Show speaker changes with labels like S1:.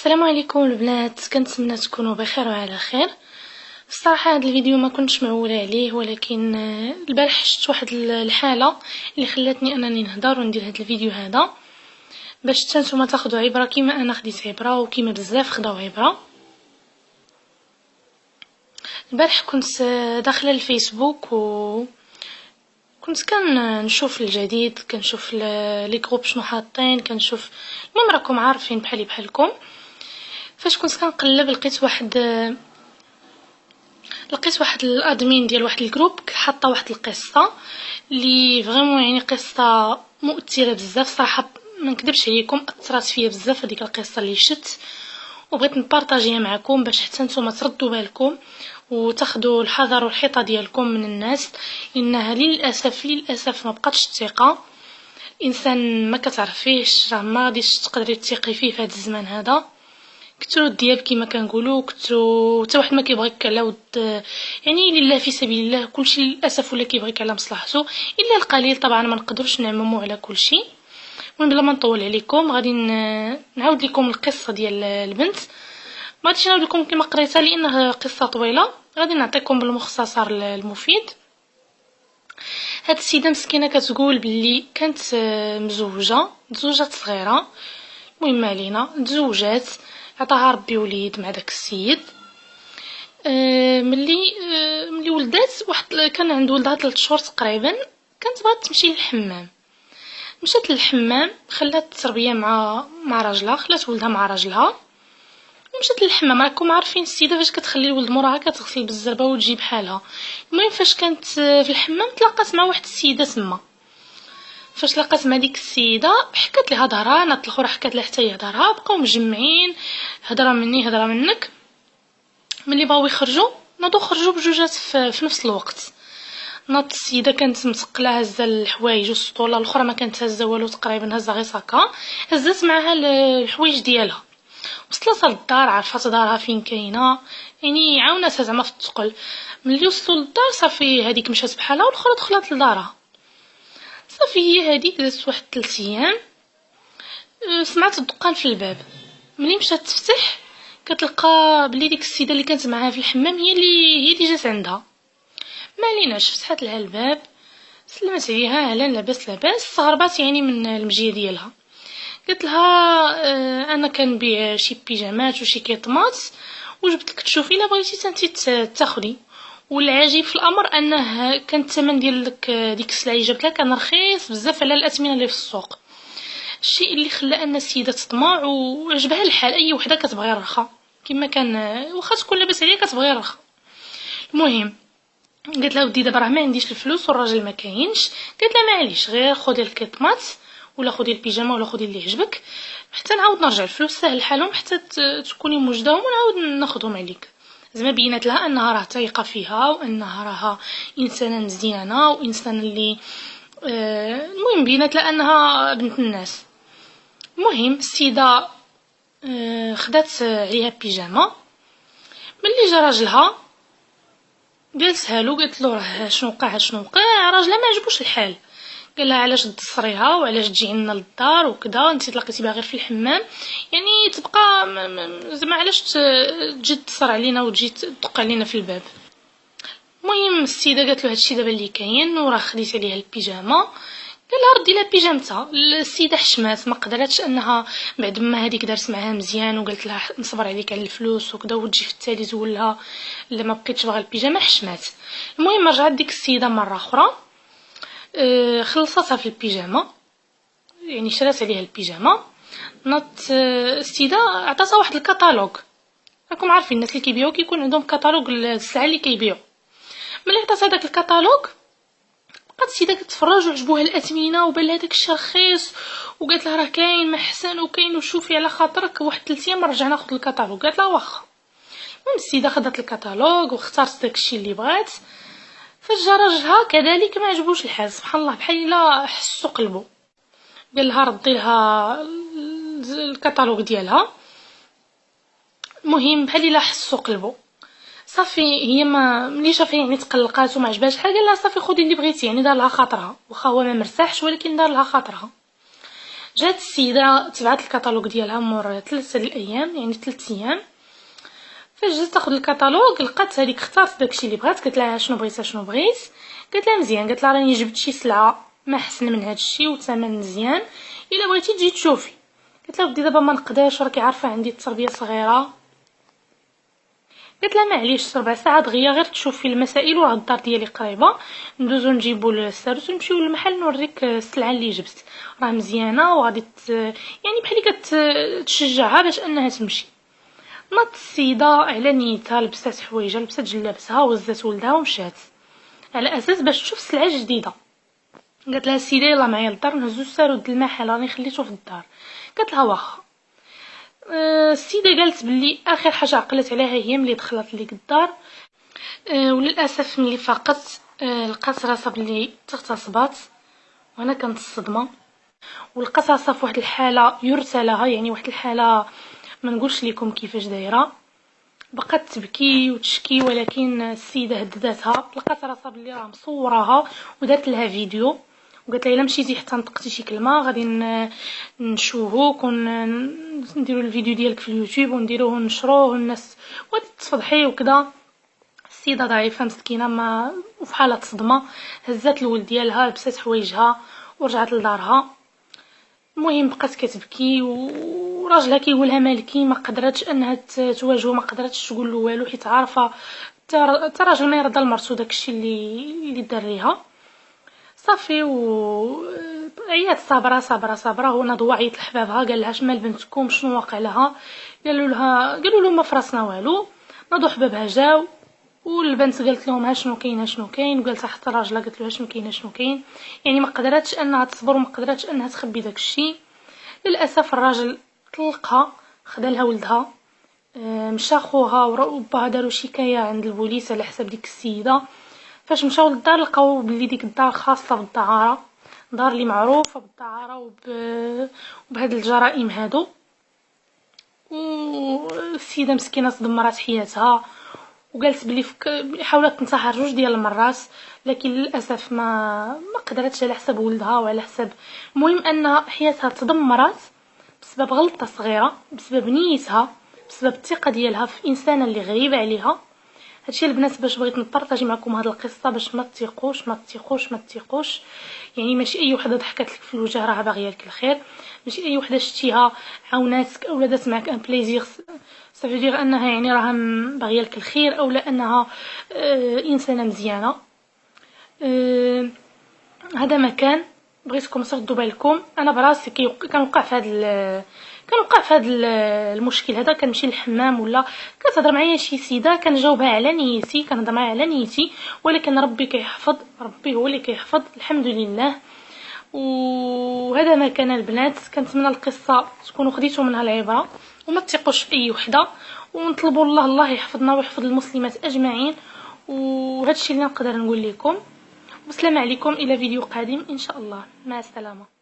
S1: السلام عليكم البنات، كنتمنى تكونوا بخير وعلى خير. الصراحه هذا الفيديو ما كنتش معوله عليه، ولكن البارح شفت واحد الحاله اللي خلاتني انني نهضر وندير هذا الفيديو هذا باش نتوما تاخذوا عبره كيما انا خديت عبره وكيما بزاف خداو عبره. البارح كنت داخله الفيسبوك و كنت كنشوف الجديد، كنشوف لي جروب شنو حاطين، كنشوف المهم راكم عارفين بحالي بحالكم. فاش كنت كنقلب لقيت واحد الادمين ديال واحد الجروب حاطه واحد القصه اللي فريمون يعني قصه مؤثره بزاف صراحه، ما نكذبش عليكم اثرت فيا بزاف هذيك القصه اللي شت، وبغيت نبارطاجيها معكم باش حتى نتوما تردوا بالكم وتاخذوا الحذر والحيطه ديالكم من الناس، لانها للاسف ما بقاتش الثقه. انسان ما كتعرفيش راه ما غاديش تقدري تثقي فيه في هذا الزمان هذا. كثروا الدياب كما كنقولوا، كثروا حتى واحد ما كيبغيك على ود يعني لله في سبيل الله، كلشي للاسف ولا كيبغيك على مصلحته الا القليل. طبعا ما نقدرش نعمموا على كلشي. المهم بلا ما نطول عليكم غادي نعاود لكم القصه ديال البنت. ما غاديش نعاود لكم كما قريتها لانها قصه طويله، غادي نعطيكم بالمختصر المفيد. هاد السيده مسكينه كتقول باللي كانت مزوجه صغيره، المهم علينا تزوجات، عطاها ربي وليد مع داك السيد. ملي ولدات واحد كان عند ولدها 3 شهور تقريبا، كانت بغات تمشي للحمام. مشات للحمام، خلات التربيه مع راجلها، خلات ولدها مع راجلها ومشات للحمام. راكم عارفين السيده فاش كتخلي الولد موراها كتغسل بالزربه وتجيب حالها. المهم فاش كانت في الحمام تلاقات مع واحد السيده تما. فاش لقات مع ديك السيده حكات لها ظهرها، نات الاخرى حكات لها حتى هي ظهرها، بقاو مجمعين هضره مني هضره منك. ملي بغاو يخرجوا ناضوا خرجوا بجوجات في نفس الوقت. ناض السيده كانت مسقله هزه الحوايج والسطوله، الاخرى ما كانت هزه والو تقريبا، هزه غير ساكا، هزات معها الحوايج ديالها. وصلت للدار، عرفات دارها فين كاينه، يعني عاوناتها زعما في الثقل. ملي وصلوا للدار صافي هذيك مشات بحالها والاخرى دخلت لدارها. صافي هي هذيك دازت واحد 3 ايام، سمعت الدقان في الباب. ملي مشات تفتح كتلقى بلي ديك السيده اللي كانت معاها في الحمام هي اللي جات عندها. ما عليناش، فتحت لها الباب، سلمت عليها، اهلا لاباس لاباس، استغربات يعني من المجيه ديالها. قلت لها انا كنبيع شي بيجامات وشي كيطماط وجبت لك تشوفي الا بغيتي انت تاخدي. والعجيب في الامر انه كان الثمن ديال ديك السلعه اللي جبت لها كان رخيص بزاف على الاثمنه اللي في السوق. الشيء اللي خلى ان السيده تطمع وعجبها الحال، اي وحده كتبغي الرخا كما كان، واخا تكون لاباس عليها كتبغي الرخا. المهم قلت لها ودي دابا راه ما عنديش الفلوس والراجل ما كاينش. قلت لها معليش غير خدي الكيطماط ولا خدي البيجامه ولا خدي اللي يعجبك حتى نعاود نرجع الفلوس، سهل حالهم حتى تكوني موجداهم ونعاود ناخذهم عليك. زعما بينت لها انها راه تايقه فيها وانها راها انسانه مزيانه وانسان اللي المهم بينت لها انها بنت الناس. المهم السيده خدات عليها بيجامه. ملي جا راجلها جلسها له، قالت له راه شنو وقع راجلها ما عجبوش الحال. قال لها علاش تدصريها وعلاش تجي عندنا للدار وكذا، انت تلقيتي بها غير في الحمام، يعني تبقى زعما علاش تجي تصر علينا وتجي تدق علينا في الباب. المهم السيده قالت له هادشي دابا اللي كاين وراه خديت عليها البيجامه. قال لها ردي لها بيجامتها. السيده حشمات، ما قدرتش انها بعد ما هذيك دارت معها مزيان وقالت لها نصبر عليك على الفلوس وكذا وتجي في التالي تقول لها لا ما بقيتش باغا البيجامه، حشمات. المهم رجعت ديك السيده مره اخرى، خلصتها في البيجامه، يعني شرات عليها البيجامه. نط السيده عطاتها واحد الكتالوج. راكم عارفين الناس اللي كيبيعوا كيكون عندهم كتالوج السلعه اللي كيبيعوا. ملي عطاتها داك الكتالوج بقات السيده كتفرج وعجبوها الاثمنه وبان لها داكشي رخيص، وقالت لها راه كاين ما حسن وكاين وشوفي على خاطرك واحد 3 ايام رجع ناخذ الكتالوج. قالت لها واخا. المهم السيده خدات الكتالوج واختارت داكشي اللي بغات. فاش جا راجلها كذلك ما عجبوش الحال، سبحان الله بحال الا حسو قلبو. قال لها ردي لها الكتالوج ديالها. المهم بحال الا حسو قلبو. صافي هي ما ملي شافها يعني تقلقات وما عجبهاش الحال، قال لها صافي خدي اللي بغيتي، يعني دار لها خاطرها، واخا هو ما مرتاحش ولكن دار لها خاطرها. جات السيده تبعت الكتالوج ديالها مور 3 الايام، يعني 3 ايام. فاش جات تاخذ الكتالوج لقات هذيك اختارت داكشي اللي بغات. قالت لها شنو بغيتي شنو بغيت؟ قالت لها مزيان. قالت لها راني جبت شي سلعه ما احسن من هادشي وثمن مزيان، الا بغيتي تجي تشوفي. قالت لها ودي دابا ما نقدرش، راكي عارفه عندي التربيه صغيره. قالت لها معليش 4 ساعات دغيا غير تشوفي المسائل وراه الدار ديالي قريبه، ندوزو نجيبو الساروس ونمشيو للمحل نوريك السلعه اللي جبت راه مزيانه وغادي يعني بحال كتشجعها باش انها تمشي. ناضت السيده على نيتها، لبسات حوايجها، لبسات جلابتها وهزات ولدها ومشات على اساس باش تشوف سلعه جديده. قالت لها السيده يلا معايا للدار نهزو السارود دالمحل راني خليته في الدار. قالت لها واخا. السيده قالت بلي اخر حاجه عقلت عليها هي ملي دخلت ليك الدار. وللاسف ملي فاقت لقات راسها بلي تغتصبات. وانا كانت الصدمه، ولقات راسها في واحد الحاله يرثى لها، يعني واحد الحاله ما نقولش لكم كيفاش دايره. بقات تبكي وتشكي، ولكن السيده هددتها. لقات راسها بلي راه مصوراها ودارت لها فيديو وقالت لها الا مشيتي حتى نطقتي شي كلمه غادي نشوهوك ونديروا الفيديو ديالك في اليوتيوب ونديروه ونشروه والناس وغادي تفضحي وكذا. السيده ضعيفه مسكينه ما وفي حاله صدمه، هزات الولد ديالها لبسات حوايجها ورجعت لدارها. المهم بقات كتبكي وراجلها كيقولها مالكي، ما قدرتش انها تواجهه، ما قدرتش تقول له والو حيت عارفه حتى راجل ما يرضى لمرتو داكشي اللي دار ليها. صافي عيات صابره صابره صابره. هو ناض عيط لحبابها قال لها شمال بنتكم شنو واقع لها؟ قالوا له ما فراسنا والو. ناضوا حبابها جاو والبنت قالت لهم ها شنو كاين شنو كاين، وقالت حتى راجلها قالت له شنو كاين شنو كاين. يعني ما قدرتش انها تصبر وما قدرتش انها تخبي داكشي. للاسف الراجل طلقها، خدا لها ولدها. مشى خوها وباها داروا شكايه عند البوليس على حساب ديك السيده. فاش مشاو للدار لقاو بلي ديك الدار خاصه بالدعاره، دار اللي معروفه بالدعاره وبهاد الجرائم هادو. والسيده مسكينه تدمرات حياتها وقالت بلي حاولت تنتحر 2 ديال المرات، لكن للاسف ما قدرتش على حساب ولدها وعلى حساب. المهم ان حياتها تدمرت بسبب غلطه صغيره، بسبب نيتها، بسبب الثقه ديالها في انسانه اللي غريبه عليها. هادشي البنات باش بغيت نبارطاجي معكم هاد القصه باش ما تثقوش. يعني ماشي اي وحده ضحكت لك في الوجه راه باغيه لك الخير، ماشي اي وحده شتيها عاوناتك اولا دات معك ان بليزير صافي دير انها يعني راها باغيه لك الخير اولا انها انسانه مزيانه. هذا ما كان. بغيتكم تردوا بالكم. انا براسي كنوقع في هذا المشكل هذا. كنمشي للحمام ولا كتهضر معايا شي سيده كنجاوبها على نيتي، كنهضر معايا على نيتي، ولكن ربي كيحفظ، ربي هو اللي كيحفظ الحمد لله. وهذا ما كان البنات. كنتمنى القصه تكونوا خديتوا منها العبره وما تثقوش في اي وحده، ونطلبوا الله يحفظنا ويحفظ المسلمات اجمعين. وهذا الشيء اللي نقدر نقول لكم. والسلام عليكم الى فيديو قادم ان شاء الله. مع السلامه.